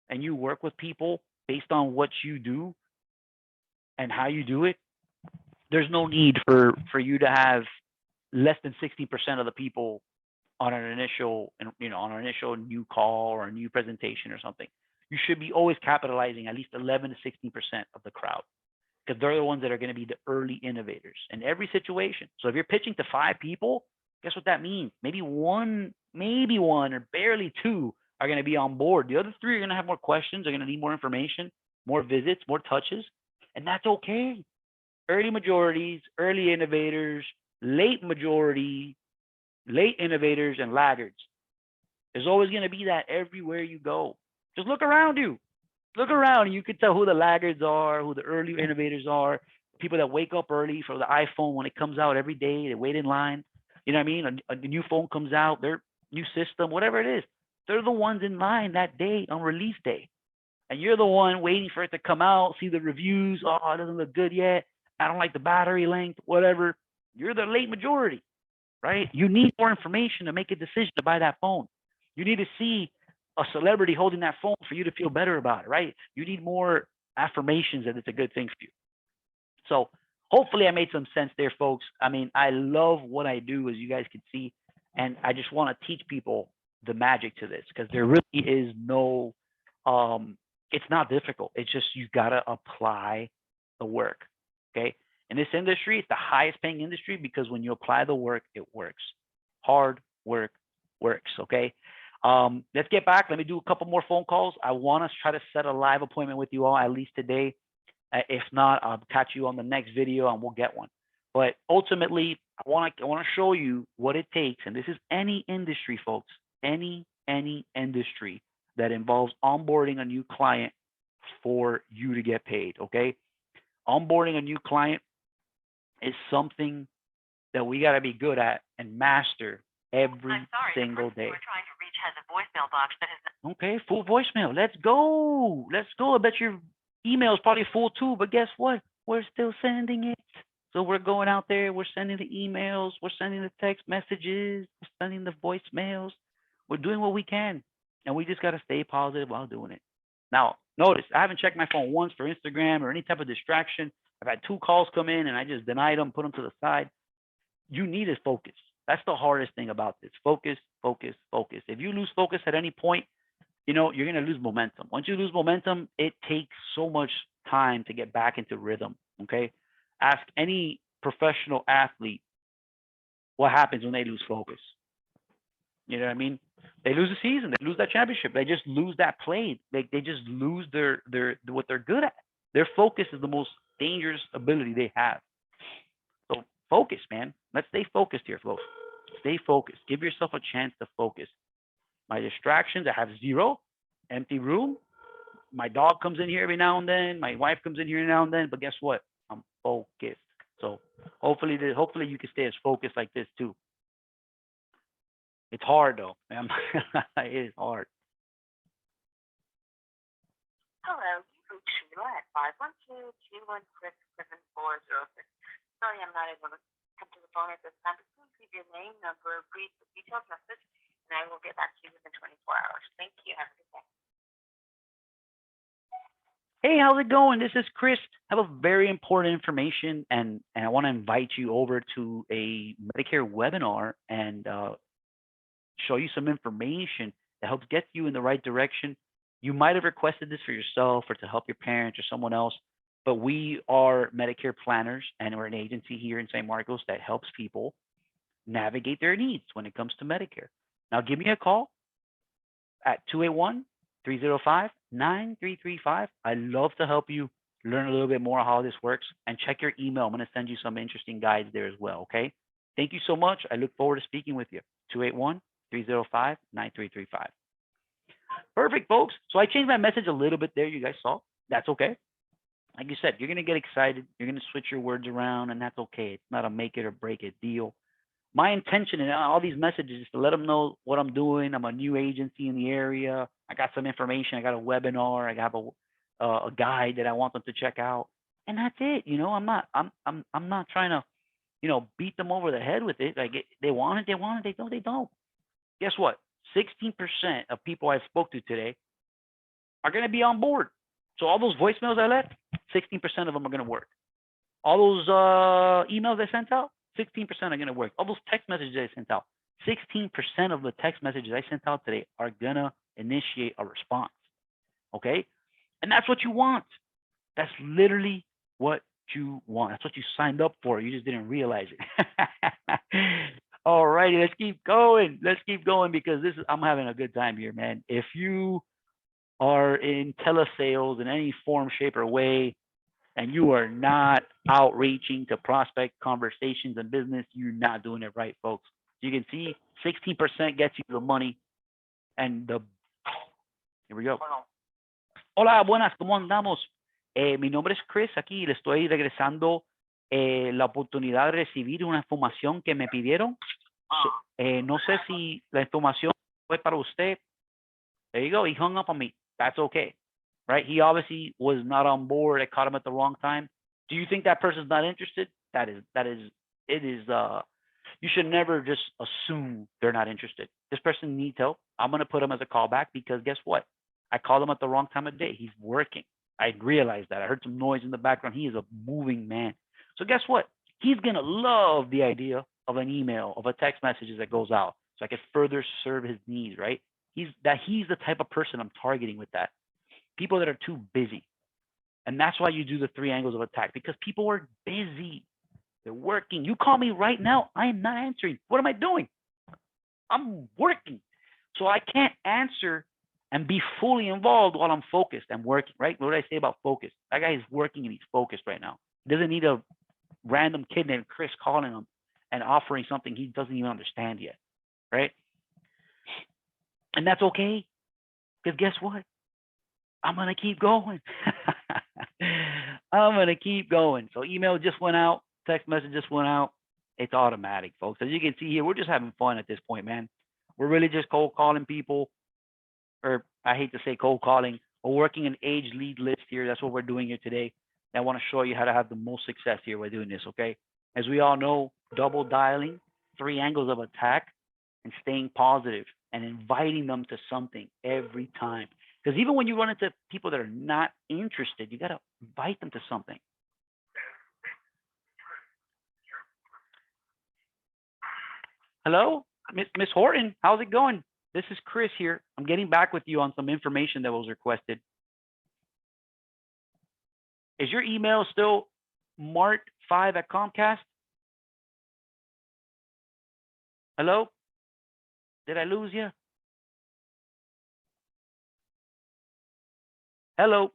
and you work with people based on what you do and how you do it, there's no need for you to have less than 60% of the people on an initial, on an initial new call or a new presentation or something. You should be always capitalizing at least 11 to 16% of the crowd because they're the ones that are going to be the early innovators in every situation. So if you're pitching to 5 people, guess what that means? Maybe one or barely 2 are going to be on board. The other 3 are going to have more questions. They're going to need more information, more visits, more touches, and that's okay. Early majorities, early innovators, late majority, late innovators, and laggards. There's always going to be that everywhere you go. Just look around you. Look around and you can tell who the laggards are, who the early innovators are, people that wake up early for the iPhone when it comes out every day. They wait in line. You know what I mean? A new phone comes out, their new system, whatever it is. They're the ones in line that day on release day. And you're the one waiting for it to come out, see the reviews. Oh, it doesn't look good yet. I don't like the battery length, whatever. You're the late majority, right? You need more information to make a decision to buy that phone. You need to see a celebrity holding that phone for you to feel better about it, right? You need more affirmations that it's a good thing for you. So hopefully I made some sense there, folks. I mean, I love what I do, as you guys can see, and I just want to teach people the magic to this because there really is no, it's not difficult. It's just you got to apply the work, okay? In this industry, it's the highest paying industry because when you apply the work, it works. Hard work works, okay? Let's get back. Let me do a couple more phone calls. I want to try to set a live appointment with you all at least today. If not, I'll catch you on the next video and we'll get one. But ultimately, I want to show you what it takes, and this is any industry, folks, any industry that involves onboarding a new client for you to get paid, okay? Onboarding a new client is something that we got to be good at and master every single day. We're trying to reach has a voicemail box that is okay, full voicemail. Let's go. I bet your email is probably full too, but guess what? We're still sending it. So we're going out there, we're sending the emails, we're sending the text messages, we're sending the voicemails. We're doing what we can, and we just got to stay positive while doing it. Now, notice, I haven't checked my phone once for Instagram or any type of distraction. I've had 2 calls come in, and I just denied them, put them to the side. You need is focus. That's the hardest thing about this. Focus, focus, focus. If you lose focus at any point, you're going to lose momentum. Once you lose momentum, it takes so much time to get back into rhythm, okay? Ask any professional athlete what happens when they lose focus. You know what I mean? They lose the season. They lose that championship. They just lose that play. They just lose their what they're good at. Their focus is the most dangerous ability they have. So focus, man. Let's stay focused here, folks. Stay focused. Give yourself a chance to focus. My distractions, I have 0, empty room. My dog comes in here every now and then. My wife comes in here now and then. But guess what? I'm focused. So hopefully you can stay as focused like this too. It's hard though, man. It is hard. Hello, you've reached Sheila at 512-216-7406. Sorry, I'm not able to come to the phone at this time, but please leave your name, number, a brief, detailed message, and I will get back to you within 24 hours. Thank you. Have a good day. Hey, how's it going? This is Chris. I have a very important information, and I want to invite you over to a Medicare webinar and show you some information that helps get you in the right direction. You might have requested this for yourself or to help your parents or someone else, but we are Medicare planners, and we're an agency here in San Marcos that helps people navigate their needs when it comes to Medicare. Now, give me a call at 281-305-9335. I'd love to help you learn a little bit more how this works, and check your email. I'm going to send you some interesting guides there as well, okay? Thank you so much. I look forward to speaking with you. 281-305-9335. Perfect, folks. So I changed my message a little bit there. You guys saw. That's okay. Like you said, you're going to get excited. You're going to switch your words around, and that's okay. It's not a make it or break it deal. My intention in all these messages is to let them know what I'm doing. I'm a new agency in the area. I got some information. I got a webinar. I have a guide that I want them to check out, and that's it. I'm not trying to beat them over the head with it. Like they want it, they want it. They don't, they don't. Guess what? 16% of people I spoke to today are going to be on board. So all those voicemails I left, 16% of them are going to work. All those emails I sent out, 16% are going to work. All those text messages I sent out, 16% of the text messages I sent out today are going to initiate a response. Okay? And that's what you want. That's literally what you want. That's what you signed up for. You just didn't realize it. All righty, let's keep going. Let's keep going because I'm having a good time here, man. If you are in telesales in any form, shape, or way, and you are not outreaching to prospect conversations and business, you're not doing it right, folks. You can see 16% gets you the money, and here we go. Hola, buenas, ¿cómo andamos? Mi nombre es Chris, aquí le estoy regresando la oportunidad de recibir una información que me pidieron. No sé si la información fue para usted. There you go. He hung up on me. That's okay, right? He obviously was not on board. I caught him at the wrong time. Do you think that person's not interested? It is. You should never just assume they're not interested. This person needs help. I'm going to put him as a callback because guess what? I called him at the wrong time of day. He's working. I realized that. I heard some noise in the background. He is a moving man. So guess what? He's going to love the idea of an email, of a text message that goes out so I can further serve his needs, right? He's the type of person I'm targeting with that. People that are too busy. And that's why you do the 3 angles of attack, because people are busy. They're working. You call me right now, I am not answering. What am I doing? I'm working. So I can't answer and be fully involved while I'm focused and working, right? What did I say about focus? That guy is working and he's focused right now. He doesn't need a random kid named Chris calling him and offering something he doesn't even understand yet, right? And that's okay, because guess what? I'm going to keep going. I'm going to keep going. So email just went out. Text message just went out. It's automatic, folks. As you can see here, we're just having fun at this point, man. We're really just cold calling people, or I hate to say cold calling. We're working an age lead list here. That's what we're doing here today. And I want to show you how to have the most success here by doing this, okay? As we all know, double dialing, 3 angles of attack, and staying positive and inviting them to something every time. Because even when you run into people that are not interested, you got to invite them to something. Hello, Miss Horton, how's it going? This is Chris here. I'm getting back with you on some information that was requested. Is your email still mart5@Comcast? Hello? Did I lose you? Hello?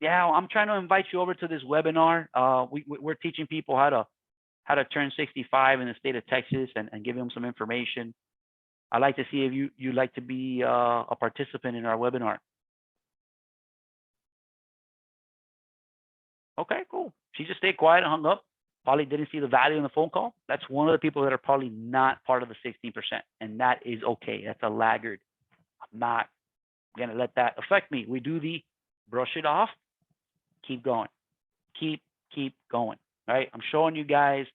Yeah, I'm trying to invite you over to this webinar. We're teaching people how to turn 65 in the state of Texas and give them some information. I'd like to see if you'd like to be a participant in our webinar. Okay, cool. She just stayed quiet and hung up. Probably didn't see the value in the phone call. That's one of the people that are probably not part of the 16%. And that is okay. That's a laggard. I'm not going to let that affect me. We do the brush it off, keep going, keep going, right? I'm showing you guys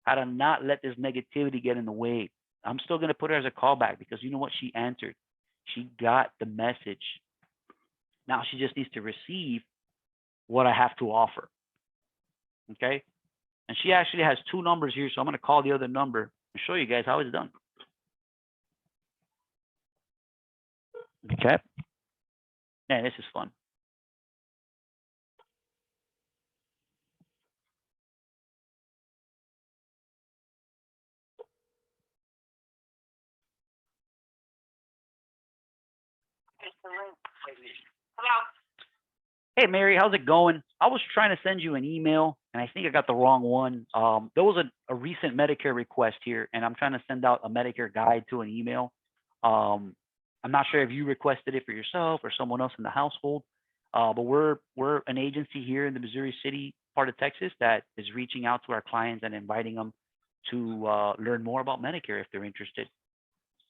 how to not let this negativity get in the way. I'm still going to put her as a callback because you know what? She answered. She got the message. Now she just needs to receive what I have to offer. Okay. And she actually has two numbers here. So I'm going to call the other number and show you guys how it's done. Okay. Man, this is fun. Hello. Hey, Mary, how's it going? I was trying to send you an email, and I think I got the wrong one. There was a recent Medicare request here, and I'm trying to send out a Medicare guide to an email. I'm not sure if you requested it for yourself or someone else in the household, but we're an agency here in the Missouri City part of Texas that is reaching out to our clients and inviting them to learn more about Medicare if they're interested.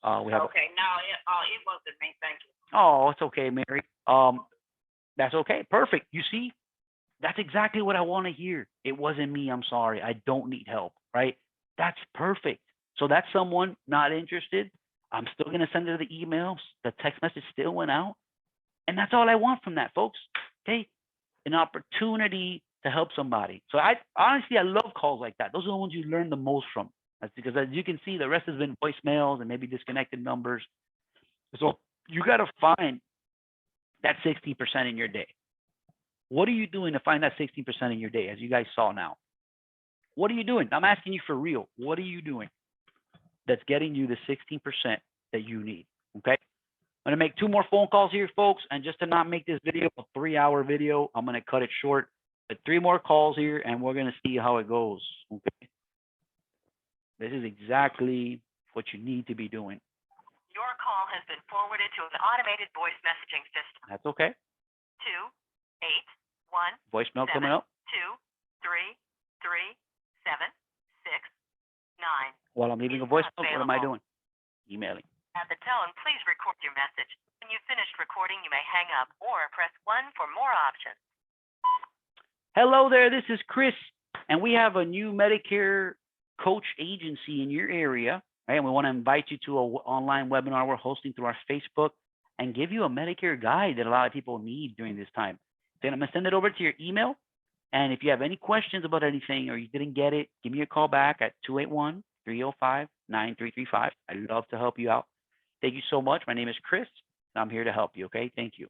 We have. Okay, no, it wasn't me. Thank you. Oh, it's okay, Mary. That's okay. Perfect. You see, that's exactly what I want to hear. It wasn't me. I'm sorry. I don't need help. Right? That's perfect. So that's someone not interested. I'm still going to send her the emails. The text message still went out. And that's all I want from that, folks. Okay? An opportunity to help somebody. So I love calls like that. Those are the ones you learn the most from. That's because, as you can see, the rest has been voicemails and maybe disconnected numbers. So you got to find that 60% in your day. What are you doing to find that 60% in your day, as you guys saw now? What are you doing? I'm asking you for real. What are you doing that's getting you the 16% that you need? Okay? I'm going to make 2 more phone calls here, folks. And just to not make this video a 3-hour video, I'm going to cut it short. But 3 more calls here, and we're going to see how it goes. Okay? This is exactly what you need to be doing. Your call has been forwarded to an automated voice messaging system. That's okay. 281 Voicemail coming up. 2337669. While I'm leaving a voicemail, what am I doing? Emailing. At the tone, please record your message. When you've finished recording, you may hang up or press 1 for more options. Hello there, this is Chris, and we have a new Medicare coach agency in your area, right? And we want to invite you to an online webinar we're hosting through our Facebook and give you a Medicare guide that a lot of people need during this time. Then I'm going to send it over to your email. And if you have any questions about anything or you didn't get it, give me a call back at 281-305-9335. I'd love to help you out. Thank you so much. My name is Chris, and I'm here to help you, okay? Thank you.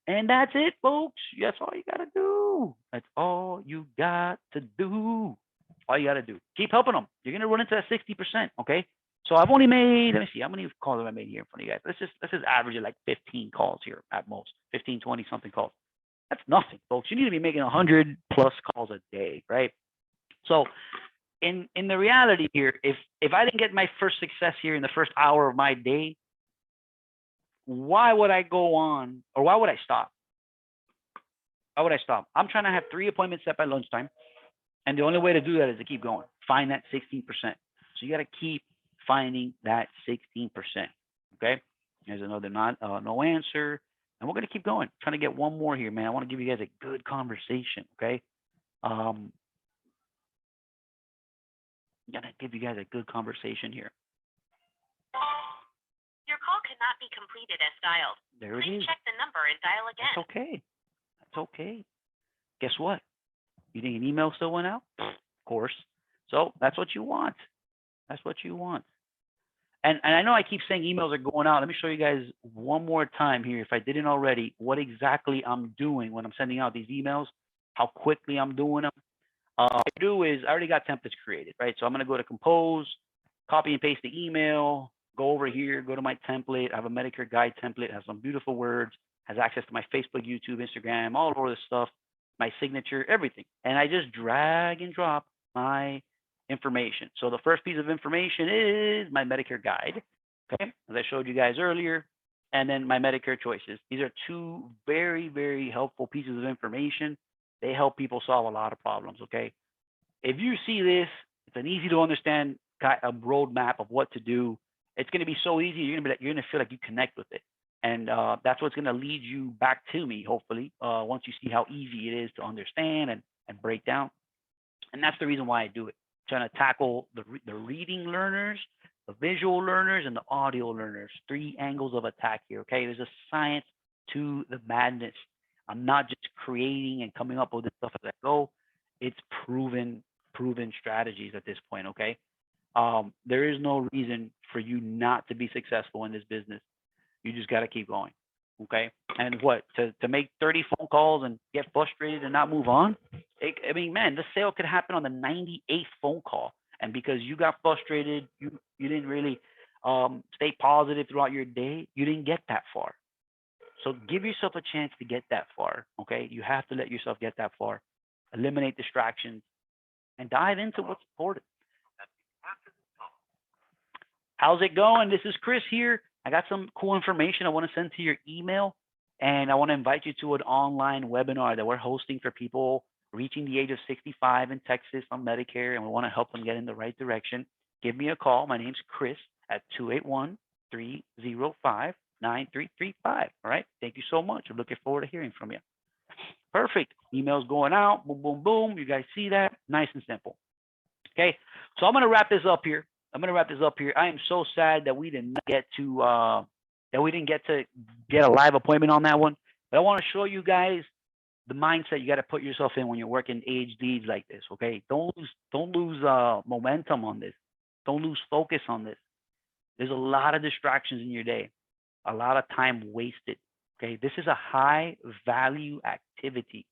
And that's it, folks. That's all you got to do. That's all you got to do. All you got to do. Keep helping them. You're going to run into that 60%, okay? So I've only made, let me see, how many calls have I made here in front of you guys? Let's just average it like 15 calls here at most. 15, 20 something calls. That's nothing, folks. You need to be making 100 plus calls a day, right? So in the reality here, if I didn't get my first success here in the first hour of my day, why would I go on, or why would I stop? Why would I stop? I'm trying to have 3 appointments set by lunchtime, and the only way to do that is to keep going. Find that 16%. So you got to keep finding that 16%. Okay? There's another no answer, and we're gonna keep going. Trying to get one more here, man. I want to give you guys a good conversation. Okay? Gonna give you guys a good conversation here. Your call cannot be completed as dialed. There it Please is. check the number and dial again. That's okay. That's okay. Guess what? You think an email still went out? Of course. So that's what you want. That's what you want. And I know I keep saying emails are going out. Let me show you guys one more time here, if I didn't already, what exactly I'm doing when I'm sending out these emails, how quickly I'm doing them. What I do is I already got templates created, right? So I'm going to go to Compose, copy and paste the email, go over here, go to my template. I have a Medicare guide template, has some beautiful words, has access to my Facebook, YouTube, Instagram, all over this stuff, my signature, everything. And I just drag and drop my information. So the first piece of information is my Medicare guide, okay, as I showed you guys earlier, and then my Medicare choices. These are 2 very, very helpful pieces of information. They help people solve a lot of problems, okay? If you see this, it's an easy to understand a roadmap of what to do. It's going to be so easy. You're going to feel like you connect with it. And that's what's going to lead you back to me, hopefully, once you see how easy it is to understand and break down. And that's the reason why I do it. Trying to tackle the reading learners, the visual learners, and the audio learners. 3 angles of attack here, okay? There's a science to the madness. I'm not just creating and coming up with this stuff as I go. It's proven strategies at this point. Okay. There is no reason for you not to be successful in this business. You just got to keep going. Okay. And what to make 30 phone calls and get frustrated and not move on? I mean, man, the sale could happen on the 98th phone call, and because you got frustrated, you didn't really stay positive throughout your day. You didn't get that far. So give yourself a chance to get that far. Okay. You have to let yourself get that far. Eliminate distractions and dive into what's important. How's it going? This is Chris here. I got some cool information I want to send to your email, and I want to invite you to an online webinar that we're hosting for people reaching the age of 65 in Texas on Medicare, and we want to help them get in the right direction. Give me a call. My name's Chris at 281-305-9335. All right. Thank you so much. I'm looking forward to hearing from you. Perfect. Emails going out. Boom, boom, boom. You guys see that? Nice and simple. Okay. So I'm going to wrap this up here. I am so sad that we didn't get to get a live appointment on that one. But I want to show you guys the mindset you got to put yourself in when you're working age leads like this. Okay. Don't lose momentum on this. Don't lose focus on this. There's a lot of distractions in your day, a lot of time wasted. Okay. This is a high value activity,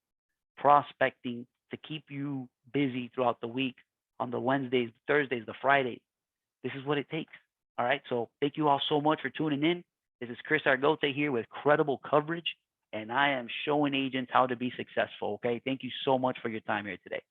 prospecting to keep you busy throughout the week on the Wednesdays, Thursdays, the Fridays. This is what it takes. All right. So thank you all so much for tuning in. This is Chris Argote here with Credible Coverage, and I am showing agents how to be successful. Okay. Thank you so much for your time here today.